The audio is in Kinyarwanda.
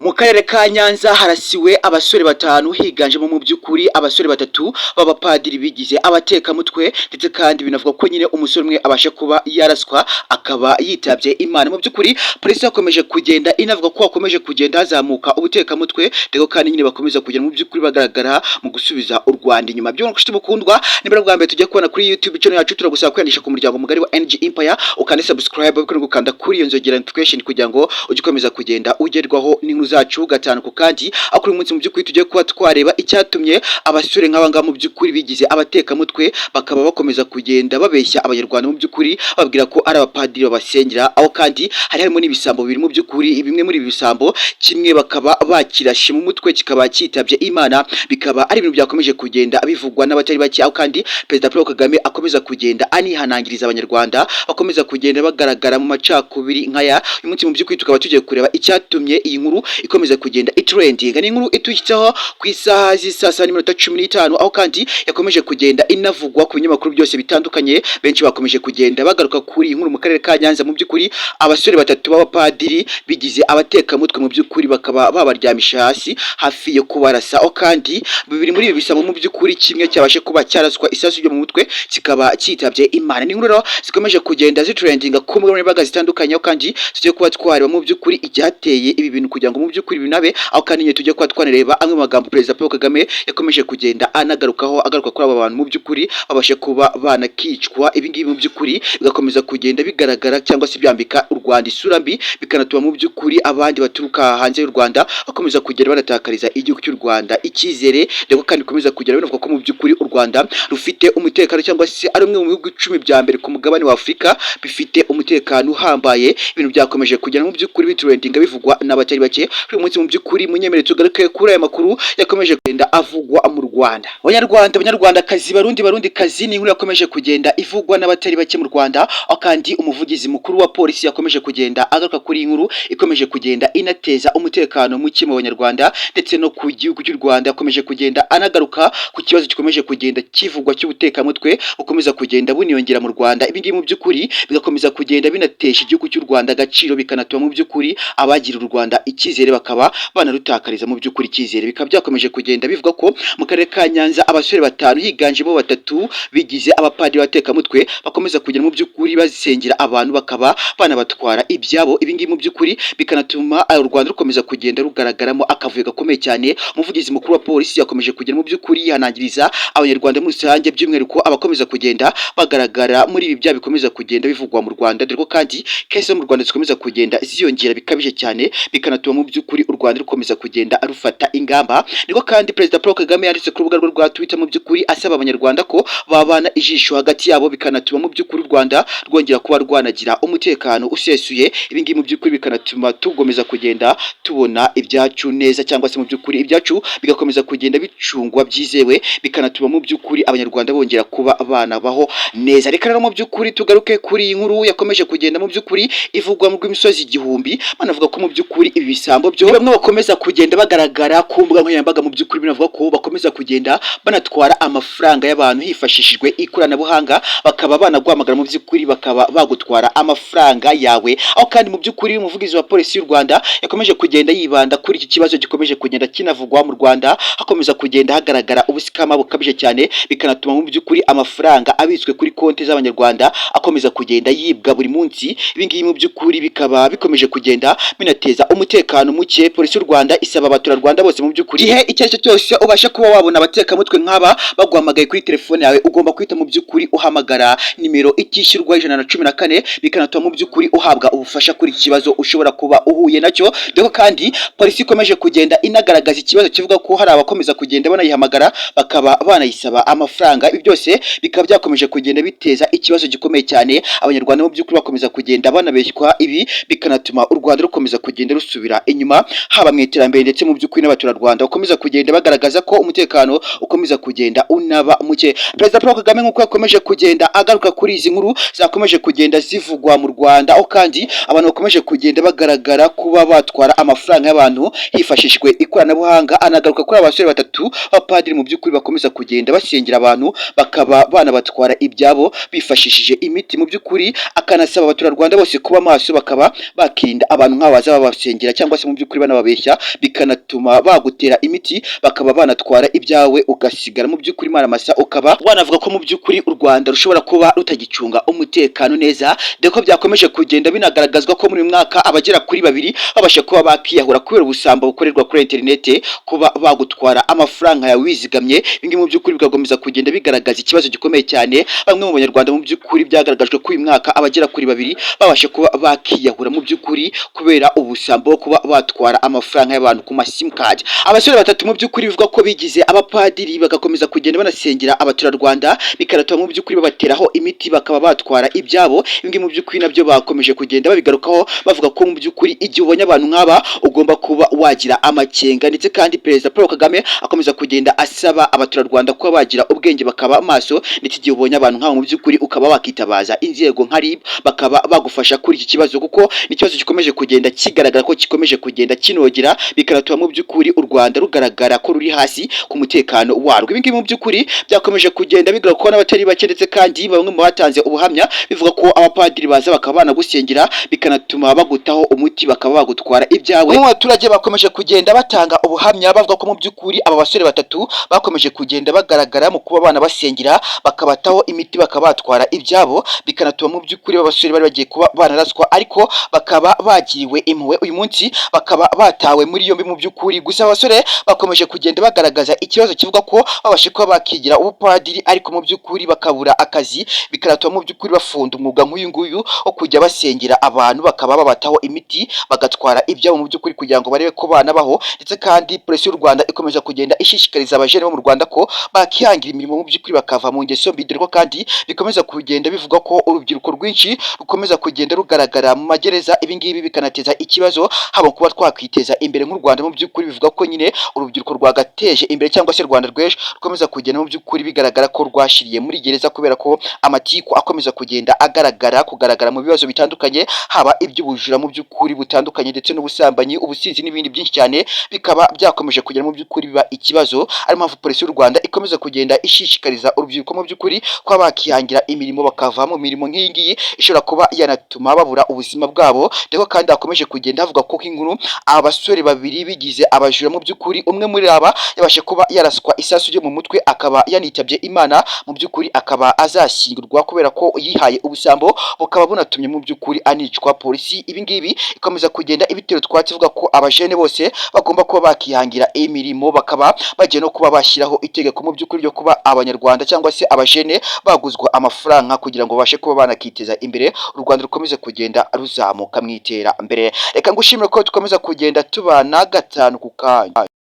Mu karere ka Nyanza harasiwe abasore batanu higanjemo mu by'ukuri abasore batatu b'abapadiri bigize abatekamutwe, ndetse kandi binavuga ko nyine umusore umwe abasha kuba yaraswa akaba yitabye Imana. Mu by'ukuri polisi yakomeje kugenda inavuga ko hakomeje kugenda hazamuka ubutekamutwe, rero kandi nyine bakomeza kugenda mu by'ukuri bagaragara mu gusubiza u Rwanda inyuma. Byo nshuti mukundwa, nibwo bwa mbere tujya kubona kuri YouTube channel yacu, turagusaba kwiyandikisha ku muryango mugari wa NG Empire, ukande subscribe ukore gukanda kuri iyo nzogera notification kugira ngo ujye ukomeza kugenda ugerwaho n'inkuru zacu gatanu ku kandi. Akuri umunsi mu by'ukuri tugiye kuba twareba icyatumye abasore nk'abanga mu by'ukuri bigize abatekamutwe bakaba bakomeza kugenda babeshya abanyarwanda mu by'ukuri babwira ko ari abapadiri babasengera, aho kandi harimo n'ibisambo biri mu by'ukuri. Bimwe muri ibi bisambo kimwe bakaba bakirashe mu mutwe kikaba cyitabye Imana, bikaba ari ibintu byakomeje kugenda bivugwa n'abatari bake, aho kandi Perezida Paul Kagame akomeza kugenda anihanangiriza abanyarwanda bakomeza kugenda bagaragara mu macakubiri nkaya. Uyu munsi mu by'ukuri tukaba tugiye kureba icyatumye iyi nkuru ikomeza kugenda itrending. Ni inkuru itushyitseho ku isaha z'isasa n'iminota 15, aho kandi yakomeje kugenda inavugwa ku binyamakuru byose bitandukanye. Benshi bakomeje kugenda bagaruka kuri iyi nkuru mu karere ka Nyanza. Mu by'ukuri abasore batatu b'abapadiri bigize abatekamutwe mu by'ukuri bakaba babaryamisha hasi hafi yo kubarasa, aho kandi bibiri muri ibi bisamo mu by'ukuri kimwe cyabashe kuba cyaraswa isasu ryo mu mutwe kikaba cyitabye Imana. Ni inkuru zikomeje kugenda zitrendinga ku mbuga nkoranyambaga zitandukanye, aho kandi tugiye kuba twareba mu by'ukuri icyateye ibi bintu kugira ngo mu by'ukuri binabe, aho kandi nyine tujye kuba twanareba amwe mu magambo Perezida Paul Kagame yakomeje kugenda anagarukaho agaruka kuri aba bantu mu by'ukuri babashe kuba banakicwa. Ibi ngibi mu by'ukuri bigakomeza kugenda bigaragara cyangwa se byambika u Rwanda isura mbi, bikanatuma mu by'ukuri abandi baturuka hanze y'u Rwanda bakomeza kugenda banatakariza igihugu cy'u Rwanda icyizere, rero kandi bikomeza kugera binavuga ko mu by'ukuri u Rwanda rufite umutekano cyangwa se ari umwe mu bihugu 10 bya mbere ku mugabane wa Afurika bifite umutekano uhambaye. Ibintu byakomeje kugera mu by'ukuri bitrendinga bivugwa n'abatari bake. Uyu munsi mu by'ukuri munyemere tugaruke kuri aya makuru yakomeje kugenda avugwa mu Rwanda. Abanyarwandakazi, barundikazi, ni inkuru yakomeje kugenda ivugwa n'abatari bake mu Rwanda, aho kandi umuvugizi mukuru wa polisi yakomeje kugenda agaruka kuri iyi nkuru ikomeje kugenda inateza umutekano muke mu Banyarwanda ndetse no ku gihugu cy'u Rwanda. Yakomeje kugenda anagaruka ku kibazo gikomeje kugenda kivugwa cy'ubutekamutwe bukomeza kugenda buniyongera mu Rwanda. Ibi ngibi mu by'ukuri bigakomeza kugenda binatesha igihugu cy'u Rwanda agaciro, bikanatuma mu by'ukuri abagira u Rwanda icyizere bakaba banarutakariza mu by'ukuri icyizere. Bikaba byakomeje kugenda bivuga ko mu karere ka Nyanza abasore batanu higanjemo batatu bigize abapadiri batekamutwe bakomeza kugera mu by'ukuri bazisengera abantu bakaba banabatwara ibyabo. Ibi ngibi mu by'ukuri bikanatuma u Rwanda rukomeza kugenda rugaragaramo akavuyo gakomeye cyane. Umuvugizi mukuru wa polisi yakomeje kugera mu by'ukuri yihanangiriza abanyarwanda muri rusange, by'umwihariko abakomeza kugenda bagaragara muri ibi byaha bikomeza kugenda bivugwa mu Rwanda, dore ko kandi kese mu Rwanda zikomeza kugenda ziyongera bikabije cyane, bikanatuma mu by'ukuri u Rwanda rukomeza kugenda rufata ingamba. Niko kandi Perezida Paul Kagame yanditse ku rubuga rwe rwa Twitter mu by'ukuri asaba abanyarwanda ko babana ijisho hagati yabo, bikanatuma mu by'ukuri u Rwanda rwongera kuba rwanagira umutekano usesuye. Ibi ngibi mu by'ukuri bikanatuma tugomeza kugenda tubona ibyacu neza, cyangwa se mu by'ukuri ibyacu bigakomeza kugenda bicungwa byizewe, bikanatuma mu by'ukuri abanyarwanda bongera kuba banabaho neza. Reka rero mu by'ukuri tugaruke kuri iyi nkuru yakomeje kugenda mu by'ukuri ivugwa mu rw'imisozi igihumbi, banavuga ko mu by'ukuri ibi bisambo byo bamwe bakomeza kugenda bagaragara ku mbuga nkoranyambaga. Mu by'ukuri binavuga ko bakomeza kugenda banatwara amafaranga y'abantu hifashishijwe ikoranabuhanga, bakaba banaguhamagara mu by'ukuri bakaba bagutwara amafaranga yawe. Aho kandi mu by'ukuri umuvugizi wa polisi y'u Rwanda yakomeje kugenda yibanda kuri iki kibazo gikomeje kugenda kinavugwa mu Rwanda, hakomeza kugenda hagaragara ubusikama bukabije cyane, bikanatuma mu by'ukuri amafaranga abitswe kuri konti z'abanyarwanda akomeza kugenda yibwa buri munsi. Ibi ngibi mu by'ukuri bikaba bikomeje kugenda binateza umutekano muke. Polisi y'u Rwanda isaba abaturarwanda bose mu by'ukuri igihe icyo aricyo cyose ubasha kuba wabona abatekamutwe nk'aba baguhamagaye kuri telefone yawe, ugomba kwita mu by'ukuri uhamagara nimero itishyurwa 114, bikanatuma mu by'ukuri uhabwa ubufasha kuri ikibazo ushobora kuba uhuye nacyo. Dore kandi polisi ikomeje kugenda inagaragaza ikibazo kivuga ko hari abakomeza kugenda banayihamagara bakaba banayisaba amafaranga. Ibi byose bikaba byakomeje kugenda biteza ikibazo gikomeye cyane, abanyarwanda mu by'ukuri bakomeza kugenda banabeshywa. Ibi bikanatuma u Rwanda rukomeza kugenda rusubira inyuma, haba mu iterambere ndetse mu by'ukuri n'abaturarwanda bakomeza kugenda bagaragaza ko umutekano ukomeza kugenda unaba muke. Perezida Paul Kagame nk'uko yakomeje kugenda agaruka kuri izi nkuru zakomeje kugenda zivugwa mu Rwanda, aho kandi abantu bakomeje kugenda bagaragara kuba batwara amafaranga y'abantu hifashishijwe ikoranabuhanga, anagaruka kuri abasore batatu b'abapadiri mu by'ukuri bakomeza kugenda basengera abantu bakaba banabatwara ibyabo bifashishije imiti. Mu by'ukuri akanasaba abaturarwanda bose kuba maso bakaba bakirinda abantu nk'abaza babasengera cyangwa se mu mu by'ukuri banababeshya bikanatuma bagutera imiti bakaba banatwara ibyawe ugasigara mu by'ukuri maramasa, ukaba wanavuga ko mu by'ukuri u Rwanda rushobora kuba rutagicunga umutekano neza, dore ko byakomeje kugenda binagaragazwa ko muri uyu mwaka abagera kuri babiri babasha kuba bakiyahura kubera ubusambo bukorerwa kuri interinete, kuba bagutwara amafaranga yawe wizigamye. Ibingibi mu by'ukuri bigakomeza kugenda bigaragaza ikibazo gikomeye cyane. Bamwe mu banyarwanda mu by'ukuri byagaragajwe ko uyu mwaka abagera kuri babiri babasha kuba bakiyahura mu by'ukuri kubera ubusambo, kuba batwara amafaranga y'abantu ku masimukadi. Abasore batatu mu by'ukuri bivuga ko bigize abapadiri bagakomeza kugenda banasengera abaturarwanda, bikanatuma mu by'ukuri babateraho imiti bakaba batwara ibyabo. Ibingibi mu by'ukuri nabyo bakomeje kugenda babigarukaho bavuga ko mu by'ukuri igihe ubonye abantu nk'aba ugomba kuba wagira amakenga, ndetse kandi Perezida Paul Kagame akomeza kugenda asaba abaturarwanda kuba bagira ubwenge bakaba maso, ndetse igihe ubonye abantu nk'abo mu by'ukuri ukaba wakitabaza inzego nka RIB bakaba bagufasha kuri iki kibazo, kuko ni ikibazo gikomeje kugenda kigaragara ko gikomeje kugenda kinogera, bikanatuma mu by'ukuri u Rwanda rugaragara ko ruri hasi ku mutekano warwo. Ibi ngibi mu by'ukuri byakomeje kugenda bigarukaho n'abatari bake, ndetse kandi bamwe mu batanze ubuhamya bivuga ko abapadiri baza bakaba banagusengera bikanatuma bagutaho umuti bakaba bagutwara ibyawe. Bamwe mu baturage bakomeje kugenda batanga ubuhamya bavuga ko mu by'ukuri aba basore batatu bakomeje kugenda bagaragara mu kuba banabasengera bakabataho imiti bakaba batwara ibyabo, bikanatuma mu by'ukuri aba basore bari bagiye kuba banaraswa ariko bakaba bagiriwe impuhwe, uyu munsi bakaba batawe muri yombi mu by'ukuri. Gusa abasore bakomeje kugenda bagaragaza ikibazo kivuga ko babashe kuba bakigira ubupadiri ariko mu by'ukuri bakabura akazi, bikanatuma mu by'ukuri bafunda umwuga nk'uyu nguyu wo kujya basengera abantu bakaba babataho imiti bagatwara ibyabo mu by'ukuri kugira ngo barebe ko banabaho. Ndetse kandi polisi y'u Rwanda ikomeza kugenda ishishikariza abajene bo mu Rwanda ko bakihangira imirimo mu by'ukuri bakava mu ngeso mbi, dore ko kandi bikomeza kugenda bivuga ko urubyiruko rwinshi rukomeza kugenda rugaragara mu magereza. Ibi ngibi bikanateza ikibazo haba kuba twakwiteza imbere nk'u Rwanda. Mu by'ukuri bivuga ko nyine urubyiruko rwagateje imbere cyangwa se Rwanda rw'ejo rukomeza kugenda mu by'ukuri bigaragara ko rwashiriye muri gereza kubera ko amatiku akomeza kugenda kugaragara mu bibazo bitandukanye, haba iby'ubujura mu by'ukuri butandukanye ndetse n'ubusambanyi, ubusinzi n'ibindi byinshi cyane, bikaba byakomeje kugera mu by'ukuri biba ikibazo. Ari mpamvu polisi y'u Rwanda ikomeza kugenda ishishikariza urubyiruko mu by'ukuri kuba bakihangira imirimo bakava mu mirimo nk'iyi ngiyi ishobora kuba yanatuma babura ubuzima bwabo. Ndetse kandi hakomeje kugenda havuga ko nk'inkuru abasore babiri bigize abajura mu by'ukuri, umwe muri aba yabashe kuba yaraswa isasu ryo mu mutwe akaba yanitabye Imana, mu by'ukuri akaba azashyingurwa kubera ko yihaye ubusambo bukaba bunatumye mu by'ukuri anicwa. Polisi ibi ngibi ikomeza kugenda ibitero twatsi ivuga ko abajene bose bagomba kuba bakihangira imirimo, bakaba bagiye no kuba bashyiraho itegeko mu by'ukuri ryo kuba abanyarwanda cyangwa se abajene baguzwa amafaranga kugira ngo babashe kuba banakiteza imbere, u Rwanda rukomeze kugenda ruzamuka mu iterambere. Reka ngushimire ko dukomeza kugenda tubana gatanu ku kanya.